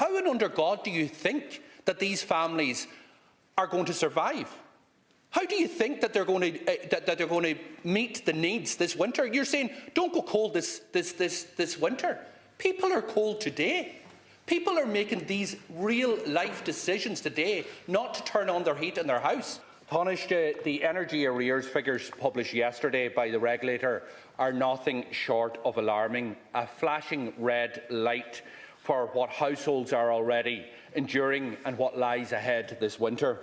How and under God do you think that these families are going to survive? How do you think that they're going to meet the needs this winter? You're saying don't go cold this winter. People are cold today. People are making these real-life decisions today not to turn on their heat in their house. Tánaiste, the energy arrears figures published yesterday by the regulator are nothing short of alarming, a flashing red light for what households are already enduring and what lies ahead this winter.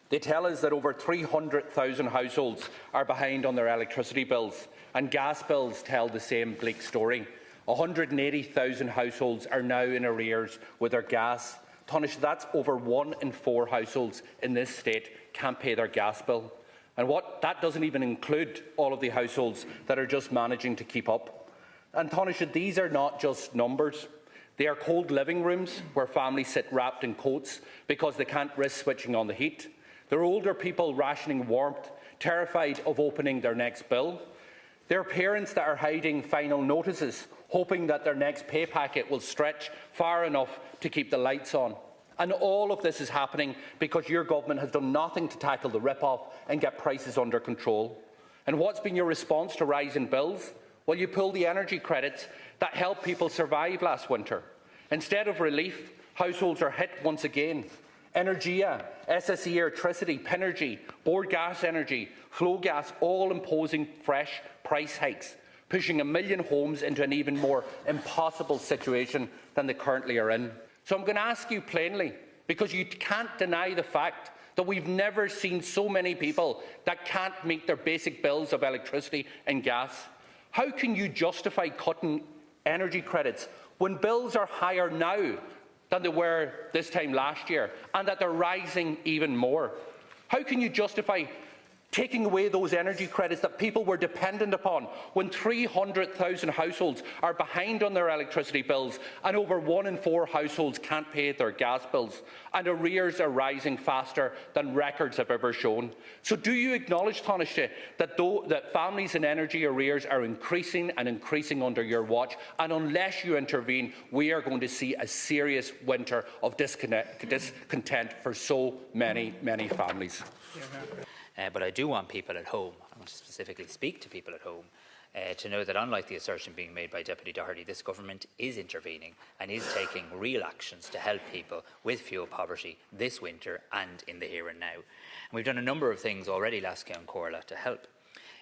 They tell us that over 300,000 households are behind on their electricity bills, and gas bills tell the same bleak story. 180,000 households are now in arrears with their gas. Tánaiste, that's over 1 in 4 households in this state can't pay their gas bill. And that doesn't even include all of the households that are just managing to keep up. And Tánaiste, these are not just numbers. They are cold living rooms where families sit wrapped in coats because they can't risk switching on the heat. They're older people rationing warmth, terrified of opening their next bill. They're parents that are hiding final notices, hoping that their next pay packet will stretch far enough to keep the lights on. And all of this is happening because your government has done nothing to tackle the rip-off and get prices under control. And what's been your response to rising bills? Well, you pulled the energy credits that helped people survive last winter. Instead of relief, households are hit once again. Energia, SSE Electricity, Pinergy, Board Gas Energy, Flow Gas, all imposing fresh price hikes, pushing 1 million homes into an even more impossible situation than they currently are in. So I'm going to ask you plainly, because you can't deny the fact that we've never seen so many people that can't meet their basic bills of electricity and gas. How can you justify cutting energy credits when bills are higher now than they were this time last year, and that they're rising even more? How can you justify taking away those energy credits that people were dependent upon when 300,000 households are behind on their electricity bills and over 1 in 4 households can't pay their gas bills, and arrears are rising faster than records have ever shown? So do you acknowledge, Tánaiste, that families in energy arrears are increasing and increasing under your watch, and unless you intervene, we are going to see a serious winter of discontent for so many families? But I do want people at home, I want to specifically speak to people at home, to know that unlike the assertion being made by Deputy Doherty, this government is intervening and is taking real actions to help people with fuel poverty this winter and in the here and now. And we've done a number of things already, Lasca and Corla, to help.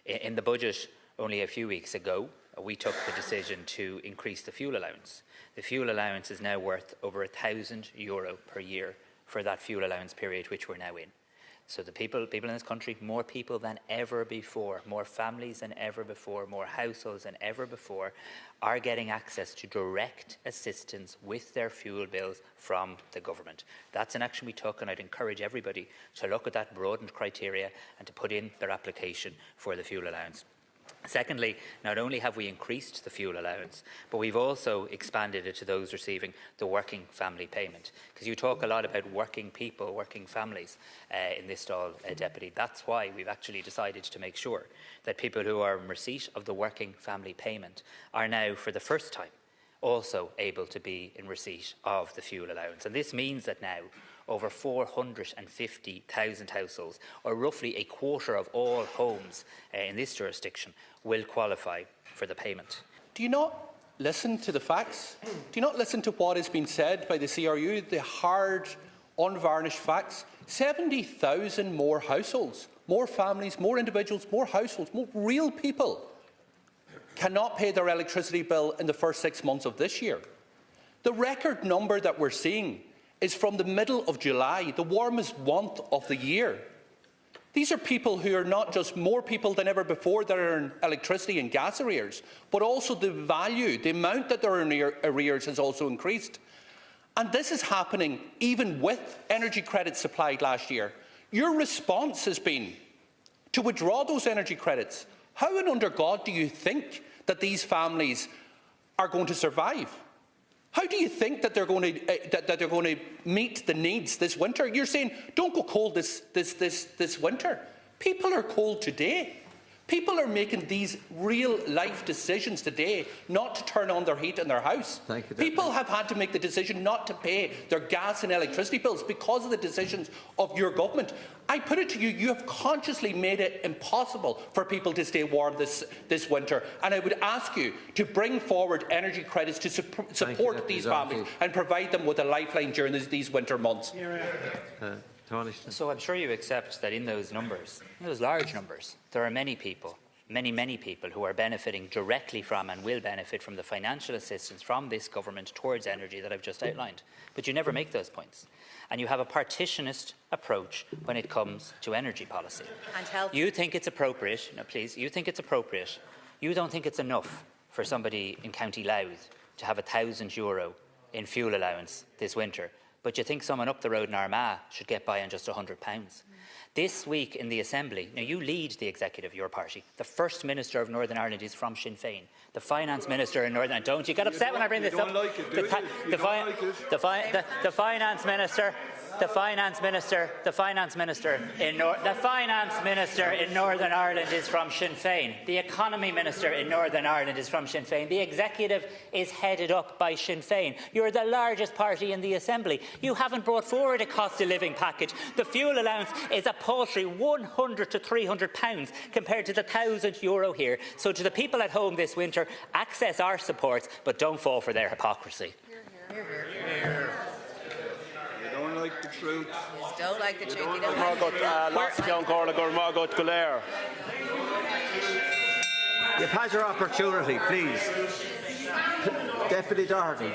In the budget only a few weeks ago, we took the decision to increase the fuel allowance. The fuel allowance is now worth over €1,000 per year for that fuel allowance period which we're now in. So the people in this country, more people than ever before, more families than ever before, more households than ever before, are getting access to direct assistance with their fuel bills from the government. That's an action we took, and I'd encourage everybody to look at that broadened criteria and to put in their application for the fuel allowance. Secondly, not only have we increased the fuel allowance, but we've also expanded it to those receiving the working family payment. Because you talk a lot about working people, working families in this stall, Deputy. That's why we've actually decided to make sure that people who are in receipt of the working family payment are now, for the first time, also able to be in receipt of the fuel allowance. And this means that now over 450,000 households, or roughly a quarter of all homes in this jurisdiction, will qualify for the payment. Do you not listen to the facts? Do you not listen to what has been said by the CRU, the hard, unvarnished facts? 70,000 more households, more families, more individuals, more households, more real people cannot pay their electricity bill in the first 6 months of this year. The record number that we're seeing is from the middle of July, the warmest month of the year. These are people who are not just more people than ever before that are in electricity and gas arrears, but also the value, the amount that they're in arrears has also increased. And this is happening even with energy credits supplied last year. Your response has been to withdraw those energy credits. How and under God do you think that these families are going to survive? How do you think that they're going to meet the needs this winter? You're saying don't go cold this winter. People are cold today. People are making these real-life decisions today not to turn on their heat in their house. Thank you, People have had to make the decision not to pay their gas and electricity bills because of the decisions of your government. I put it to you, you have consciously made it impossible for people to stay warm this winter. And I would ask you to bring forward energy credits to support these families and provide them with a lifeline during these winter months. So I'm sure you accept that in those numbers, those large numbers, there are many people, many people who are benefiting directly from and will benefit from the financial assistance from this government towards energy that I've just outlined. But you never make those points. And you have a partitionist approach when it comes to energy policy. You think it's appropriate, no please, you think it's appropriate, you don't think it's enough for somebody in County Louth to have €1,000 in fuel allowance this winter, but you think someone up the road in Armagh should get by on just £100. This week in the Assembly, now you lead the executive, your party. The First Minister of Northern Ireland is from Sinn Féin. The Finance Minister in Northern Ireland, don't you get upset when I bring this up? The Finance Minister. The Finance Minister in Northern Ireland is from Sinn Féin. The Economy Minister in Northern Ireland is from Sinn Féin. The Executive is headed up by Sinn Féin. You're the largest party in the Assembly. You haven't brought forward a cost of living package. The fuel allowance is a paltry £100 to £300 compared to the €1,000 here. So to the people at home this winter, access our support, but don't fall for their hypocrisy. Like the truth. Don't like the truth. You've had your opportunity, please. Deputy Doherty.